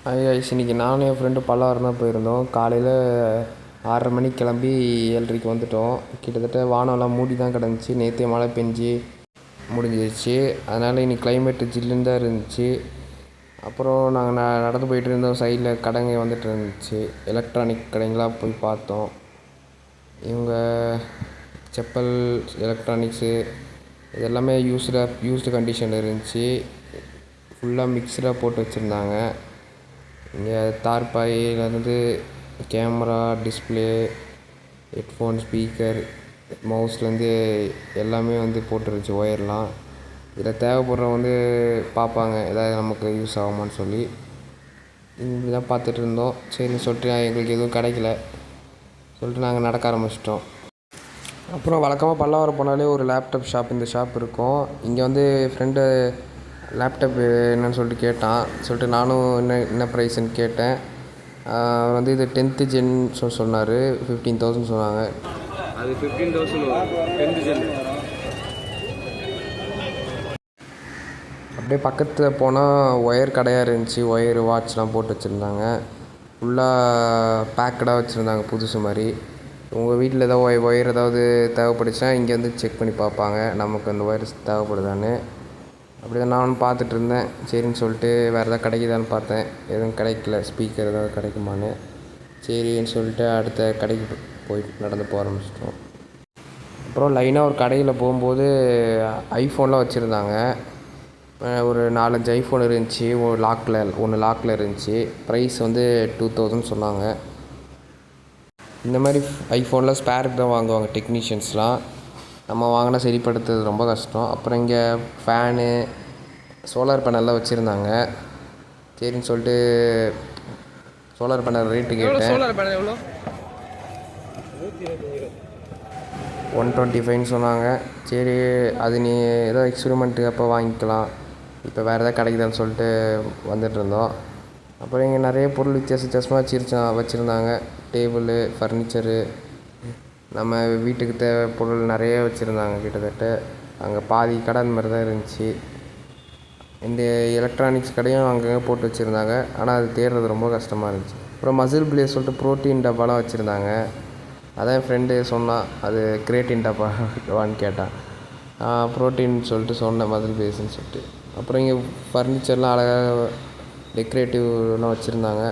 இன்றைக்கி நானும் என் ஃப்ரெண்டு பல்லாவரம் தான் போயிருந்தோம். காலையில் 6:30 மணிக்கு கிளம்பி 7:30க்கு வந்துவிட்டோம். கிட்டத்தட்ட வானம்லாம் மூடி தான் கிடந்துச்சு. நேற்றே மழை பெஞ்சு முடிஞ்சிருச்சு. அதனால் இன்றைக்கி கிளைமேட்டு ஜில்லுன்னு தான் இருந்துச்சு. அப்புறம் நாங்கள் நடந்து போயிட்டு இருந்தோம். சைடில் கடைங்க வந்துட்டு இருந்துச்சு. எலக்ட்ரானிக் கடைங்களாக போய் பார்த்தோம். இவங்க செப்பல், எலக்ட்ரானிக்ஸு இது எல்லாமே யூஸ்டு கண்டிஷனில் இருந்துச்சு. ஃபுல்லாக மிக்ஸ்டாக போட்டு வச்சுருந்தாங்க. இங்கே தார்பாயிலேருந்து கேமரா, டிஸ்பிளே, ஹெட்ஃபோன், ஸ்பீக்கர், மவுஸ்லேருந்து எல்லாமே போட்டுருந்துச்சு. ஒயர்லாம் இதில் தேவைப்படுறவங்க பார்ப்பாங்க, எதாவது நமக்கு யூஸ் ஆகுமான்னு சொல்லி. இப்படி தான் பார்த்துட்டு இருந்தோம். சரின்னு சொல்லிட்டு எங்களுக்கு எதுவும் கிடைக்கல சொல்லிட்டு நாங்கள் நடக்க ஆரம்பிச்சிட்டோம். அப்புறம் வழக்கமாக பல்லாவரம் போனாலே ஒரு லேப்டாப் ஷாப், இந்த ஷாப் இருக்கும். இங்கே ஃப்ரெண்டு லேப்டாப்பு என்னன்னு சொல்லிட்டு கேட்டான். சொல்லிட்டு நானும் என்ன ப்ரைஸுன்னு கேட்டேன். அவர் இது 10th ஜென் சொன்னார். 15,000 சொன்னாங்க. அது 15,000 10th ஜென். அப்படியே பக்கத்தில் போனால் ஒயர் கடையாக இருந்துச்சு. ஒயர், வாட்ச்லாம் போட்டு வச்சுருந்தாங்க. ஃபுல்லாக பேக்கடாக வச்சுருந்தாங்க, புதுசு மாதிரி. உங்கள் வீட்டில் ஏதாவது ஒயர் ஏதாவது தேவைப்படுச்சுன்னா இங்கே செக் பண்ணி பார்ப்பாங்க, நமக்கு அந்த ஒயர் தேவைப்படுதான்னு. அப்படி தான் நானும் பார்த்துட்டு இருந்தேன். சரின்னு சொல்லிட்டு வேறு எதாவது கிடைக்குதான்னு பார்த்தேன். எதுவும் கிடைக்கல. ஸ்பீக்கர் ஏதாவது கிடைக்குமான்னு. சரின்னு சொல்லிட்டு அடுத்த கடைக்கு போய் நடந்து போக ஆரம்பிச்சிட்டோம். அப்புறம் லைனாக ஒரு கடையில் போகும்போது ஐஃபோன்லாம் வச்சுருந்தாங்க. ஒரு 4-5 ஐஃபோன் இருந்துச்சு. ஒன்று லாக்கில் இருந்துச்சு. ப்ரைஸ் 2,000 சொன்னாங்க. இந்த மாதிரி ஐஃபோனில் ஸ்பேருக்கு தான் வாங்குவாங்க டெக்னீஷியன்ஸ்லாம். நம்ம வாங்கினா சரிப்படுத்துறது ரொம்ப கஷ்டம். அப்புறம் இங்கே ஃபேனு, சோலார் பேனல்லாம் வச்சுருந்தாங்க. சரின்னு சொல்லிட்டு சோலார் பேனல் ரேட்டு கேட்டேன். சோலார் பேனல் எவ்வளோ? 125 சொன்னாங்க. சரி, அது நீ ஏதோ எக்ஸ்பெரிமெண்ட்டு அப்போ வாங்கிக்கலாம், இப்போ வேறு எதாவது கிடைக்குதான்னு சொல்லிட்டு வந்துட்டுருந்தோம். அப்புறம் இங்கே நிறைய பொருள் வித்தியாசமாக வச்சுருந்தாங்க. டேபிளு, ஃபர்னிச்சரு, நம்ம வீட்டுக்கு தேவை பொருள் நிறைய வச்சுருந்தாங்க. கிட்டத்தட்ட அங்கே பாதி கடை அந்த மாதிரி தான் இருந்துச்சு. இந்த எலக்ட்ரானிக்ஸ் கடையும் அங்கங்கே போட்டு வச்சுருந்தாங்க. ஆனால் அது தேடுறது ரொம்ப கஷ்டமாக இருந்துச்சு. அப்புறம் மசில் பிளேஸ் சொல்லிட்டு ப்ரோட்டீன் டப்பாலாம் வச்சுருந்தாங்க. அதான் என் ஃப்ரெண்டு சொன்னான், அது கிரியேட்டின் டப்பாவான்னு கேட்டான். ப்ரோட்டீன் சொல்லிட்டு சொன்னேன், மசில் பிளேஸ்ன்னு சொல்லிட்டு. அப்புறம் இங்கே ஃபர்னிச்சர்லாம் அழகாக டெக்கரேட்டிவ்லாம் வச்சுருந்தாங்க.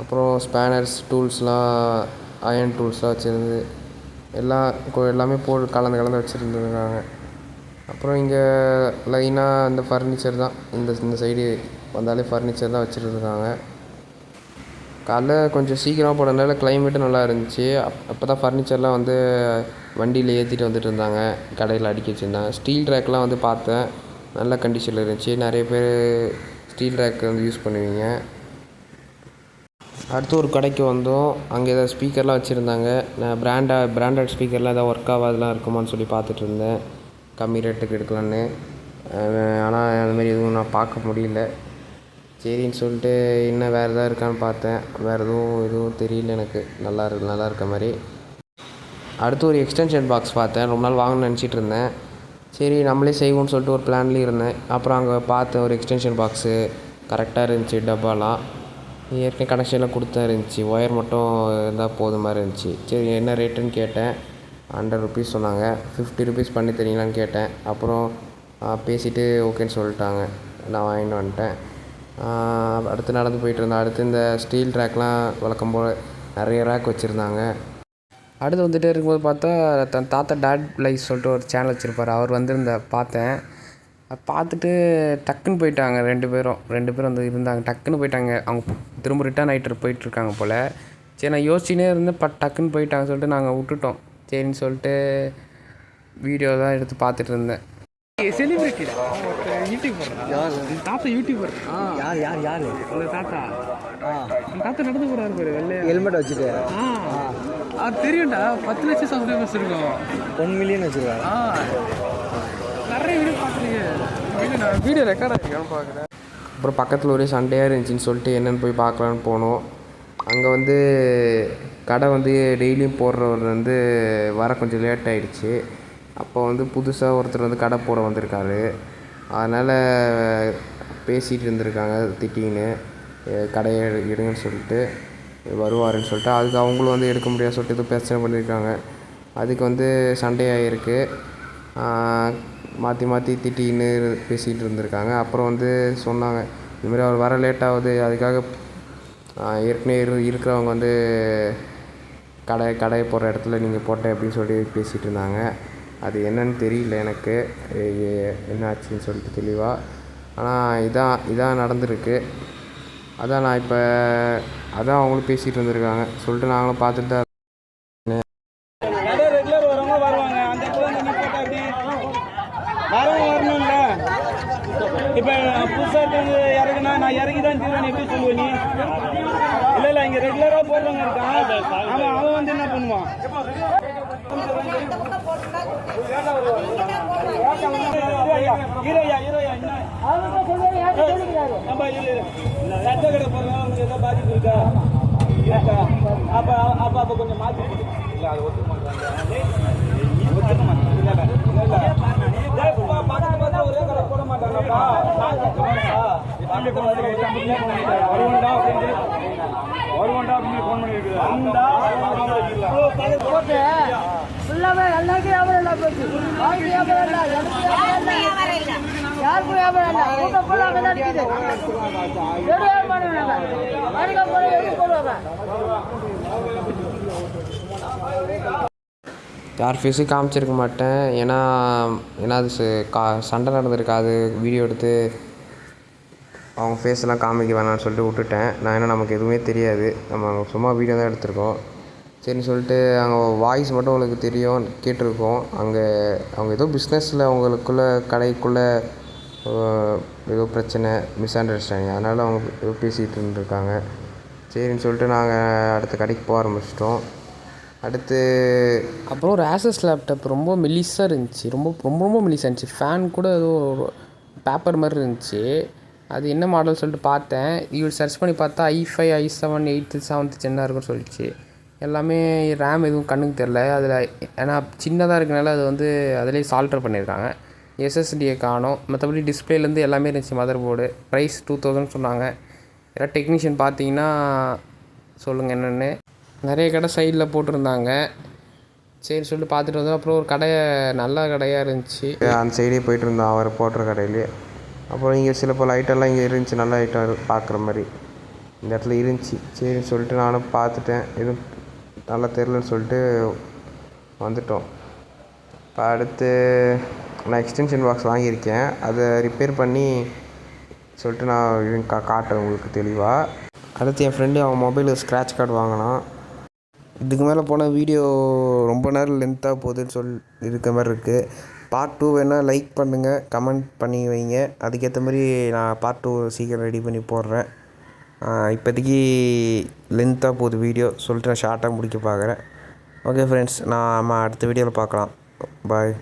அப்புறம் ஸ்பேனர்ஸ், டூல்ஸ்லாம், அயர்ன் டூல்ஸ்லாம் வச்சுருந்து எல்லாமே கலந்து வச்சுருந்துருக்காங்க. அப்புறம் இங்கே லைனாக இந்த ஃபர்னிச்சர் தான், இந்த சைடு வந்தாலே ஃபர்னிச்சர் தான் வச்சுருக்காங்க. காலைல கொஞ்சம் சீக்கிரமாக போனதுனால கிளைமேட்டும் நல்லா இருந்துச்சு. அப்போ தான் ஃபர்னிச்சர்லாம் வண்டியில் ஏற்றிட்டு வந்துட்டு இருந்தாங்க. கடையில் அடுக்கி வச்சுருந்தாங்க. ஸ்டீல் ரேக்லாம் பார்த்தேன், நல்ல கண்டிஷனில் இருந்துச்சு. நிறைய பேர் ஸ்டீல் ரேக் யூஸ் பண்ணுவீங்க. அடுத்து ஒரு கடைக்கு வந்தோம். அங்கே ஏதாவது ஸ்பீக்கர்லாம் வச்சுருந்தாங்க. நான் பிராண்டட் ஸ்பீக்கர்லாம் ஏதாவது ஒர்க் ஆகாதெலாம் இருக்குமான்னு சொல்லி பார்த்துட்டு இருந்தேன், கம்மி ரேட்டுக்கு எடுக்கலான்னு. ஆனால் அதுமாரி எதுவும் நான் பார்க்க முடியல. சரின்னு சொல்லிட்டு இன்னும் வேறு எதாவது இருக்கான்னு பார்த்தேன். வேறு எதுவும் தெரியல எனக்கு நல்லா இருக்க மாதிரி. அடுத்து ஒரு எக்ஸ்டென்ஷன் பாக்ஸ் பார்த்தேன். ரொம்ப நாள் வாங்கணும்னு நினச்சிட்டு இருந்தேன். சரி நம்மளே செய்வோம்னு சொல்லிட்டு ஒரு பிளான்லேயும் இருந்தேன். அப்புறம் அங்கே பார்த்தேன் ஒரு எக்ஸ்டென்ஷன் பாக்ஸு கரெக்டாக இருந்துச்சு. டப்பாலாம் ஏற்கனவே கனெக்ஷன்லாம் கொடுத்தா இருந்துச்சு. ஒயர் மட்டும் இருந்தால் போதும் மாதிரி இருந்துச்சு. சரி என்ன ரேட்டுன்னு கேட்டேன். 100 ருபீஸ் சொன்னாங்க. 50 ருபீஸ் பண்ணி தரீங்களான்னு கேட்டேன். அப்புறம் பேசிவிட்டு ஓகேன்னு சொல்லிட்டாங்க. நான் வாங்கிட்டு வந்துட்டேன். அடுத்து நடந்து போயிட்டு இருந்தேன். அடுத்து இந்த ஸ்டீல் ரேக்லாம் வழக்கம் போல் நிறைய ரேக் வச்சுருந்தாங்க. அடுத்து வந்துகிட்டே இருக்கும்போது பார்த்தா தன் தாத்தா டாட் லைஃப் சொல்லிட்டு ஒரு சேனல் வச்சுருப்பார். அவர் பார்த்தேன். பார்த்துட்டு டக்குன்னு போயிட்டாங்க. ரெண்டு பேரும் இருந்தாங்க. டக்குன்னு போயிட்டாங்க. அவங்க திரும்ப ரிட்டர்ன் ஆகிட்டு போயிட்டுருக்காங்க போல். சரி நான் யோசிச்சுனே இருந்தேன். டக்குன்னு போயிட்டாங்க சொல்லிட்டு நாங்கள் விட்டுட்டோம். சரின்னு சொல்லிட்டு வீடியோ தான் எடுத்து பார்த்துட்டு இருந்தேன். செலிபிரிட்டிடா யூடியூபர். தாத்தா யூடியூபர். யார் அந்த தாத்தா நடந்து போகிறாரு பாரு, வெள்ளை ஹெல்மெட் வச்சுட்டு. அது தெரியும்டா. 10 லட்சம் சப்ஸ்கிரைபர்ஸ் இருக்கும். 1 மில்லியன் வச்சுருக்காரு. நிறைய வீடியோ பார்த்துருக்கேன். நான் வீடியோ ரெக்கார்ட் ஆகிருக்கான்னு பார்க்குறேன். அப்புறம் பக்கத்தில் ஒரே சண்டையாக இருந்துச்சின்னு சொல்லிட்டு என்னென்னு போய் பார்க்கலான்னு போனோம். அங்கே கடை டெய்லியும் போடுறவர் வர கொஞ்சம் லேட் ஆகிடுச்சு. அப்போ புதுசாக ஒருத்தர் கடை போட வந்திருக்காரு. அதனால் பேசிகிட்டு இருந்திருக்காங்க திட்டின்னு. கடையை எடுங்கன்னு சொல்லிட்டு வருவாருன்னு சொல்லிட்டு, அதுக்கு அவங்களும் வந்து எடுக்க முடியாது சொல்லிட்டு இது பிரச்சனை பண்ணியிருக்காங்க. அதுக்கு வந்து சண்டே ஆகிருக்கு. மாற்றி மாற்றி திட்டின்னு பேசிகிட்டு இருந்திருக்காங்க. அப்புறம் வந்து சொன்னாங்க, இதுமாதிரி அவர் வர லேட் ஆகுது, அதுக்காக ஏற்கனவே இருக்கிறவங்க வந்து கடையை போடுற இடத்துல நீங்கள் போட்டேன் அப்படின்னு சொல்லி பேசிகிட்டு இருந்தாங்க. அது என்னன்னு தெரியல எனக்கு, என்ன ஆச்சுன்னு சொல்லிட்டு தெளிவாக. ஆனால் இதான் நடந்திருக்கு. அதான் நான் இப்போ அதான் அவங்களும் பேசிகிட்டு இருந்திருக்காங்க சொல்லிட்டு நாங்களும் பார்த்துட்டு தான் ரெகுலர் வரவங்க வருவாங்க. அந்த இடத்துல நீ போட்டா எப்படி வரவங்க வரணும்ல. இப்போ புதுசாக இறங்குனா நான் இறங்கி தான் தீர்வேன் எப்படி சொல்லுவேன் நீ? இல்லை இங்கே ரெகுலராக போடுறவங்க இருக்கான். அவன் வந்து என்ன பண்ணுவான்? கடை போடுறவங்க ஏதோ பாதிப்பு இருக்கா? அப்ப கொஞ்சம் மாற்றி இல்லை, அது ஒத்துக்க மாட்டாங்க. ஒரே கடை போட மாட்டாங்கப்பா. வருவோண்டா அப்படின்னு ஃபோன் பண்ணிருக்குது. ஃபுல்லாவே எல்லாருக்கும் வியாபாரம் இல்லை போச்சு. வாங்கி வியாபாரம் இல்லை, யாருக்கும் வியாபாரம் இல்லை. கூட்டம் ஃபுல்லாக அங்கே தான் இருக்குது. எப்படி வியாபாரம் பண்ணுவாங்க? வாடகை போட எப்படி போடுவாங்க? யார் ஃபேஸும் காமிச்சிருக்க மாட்டேன். ஏன்னா அது சண்டை நடந்திருக்கு. அது வீடியோ எடுத்து அவங்க ஃபேஸ்லாம் காமிக்க வேணாம்னு சொல்லிட்டு விட்டுட்டேன். ஏன்னா நமக்கு எதுவுமே தெரியாது, நம்ம சும்மா வீடியோ தான் எடுத்திருக்கோம். சரின்னு சொல்லிட்டு அங்கே வாய்ஸ் மட்டும் உங்களுக்கு தெரியும், கேட்டிருக்கோம். அவங்க ஏதோ பிஸ்னஸில் அவங்களுக்குள்ளே கடைக்குள்ளே ஏதோ பிரச்சனை, மிஸ் அண்டர்ஸ்டாண்டிங், அதனால் அவங்க ஏதோ பேசிகிட்டு இருந்திருக்காங்க. சரின்னு சொல்லிட்டு நாங்கள் அடுத்த கடைக்கு போக ஆரம்பிச்சிட்டோம். அப்புறம் ஒரு ஆசஸ் லேப்டாப் ரொம்ப மெலிசாக இருந்துச்சு. ரொம்ப ரொம்ப ரொம்ப மெலிசாக இருந்துச்சு. ஃபேன் கூட ஏதோ பேப்பர் மாதிரி இருந்துச்சு. அது என்ன மாடல் சொல்லிட்டு பார்த்தேன். சர்ச் பண்ணி பார்த்தா i5, i7, 8th, 7th ஜென்னாக இருக்குன்னு சொல்லிச்சு. எல்லாமே ரேம் எதுவும் கண்ணுக்கு தெரில அதில். ஏன்னா சின்னதாக இருக்கனால அது வந்து அதிலே சால்டர் பண்ணியிருக்காங்க. எஸ்எஸ்டியை காணோம். மற்றபடி டிஸ்பிளேலேருந்து எல்லாமே இருந்துச்சு. மதர் போர்டு ப்ரைஸ் 2000 சொன்னாங்க. யாராவது டெக்னீஷியன் பார்த்தீங்கன்னா சொல்லுங்கள் என்னென்னு. நிறைய கடை சைடில் போட்டிருந்தாங்க. சரி சொல்லிட்டு பார்த்துட்டு வந்தோம். அப்புறம் ஒரு கடை நல்ல கடையாக இருந்துச்சு. அந்த சைடே போயிட்டு இருந்தோம் அவர் போடுற கடையிலே. அப்புறம் இங்கே சில பல ஐட்டம்லாம் இங்கே இருந்துச்சு, நல்ல ஐட்டம் பார்க்குற மாதிரி இந்த இடத்துல இருந்துச்சு. சரின்னு சொல்லிட்டு நானும் பார்த்துட்டேன், எதுவும் நல்லா தெரிலன்னு சொல்லிட்டு வந்துட்டோம். இப்போ அடுத்து நான் எக்ஸ்டென்ஷன் பாக்ஸ் வாங்கியிருக்கேன். அதை ரிப்பேர் பண்ணி சொல்லிட்டு நான் இது காட்டுறேன் உங்களுக்கு தெளிவாக. அடுத்து என் ஃப்ரெண்டு அவன் மொபைலில் ஸ்க்ராட்ச் கார்டு வாங்கினான். இதுக்கு மேலே போனால் வீடியோ ரொம்ப நேரம் லென்த்தாக போகுதுன்னு இருக்க மாதிரி இருக்குது. பார்ட் 2 வேணால் லைக் பண்ணுங்கள், கமெண்ட் பண்ணி வைங்க. அதுக்கேற்ற மாதிரி நான் பார்ட் 2 சீக்கிரம் ரெடி பண்ணி போடுறேன். இப்போதைக்கு லென்த்தாக போகுது வீடியோ சொல்லிட்டு நான் ஷார்ட்டாக முடிக்க பார்க்குறேன். ஓகே ஃப்ரெண்ட்ஸ், நான் அடுத்த வீடியோவில் பார்க்கலாம். பாய்.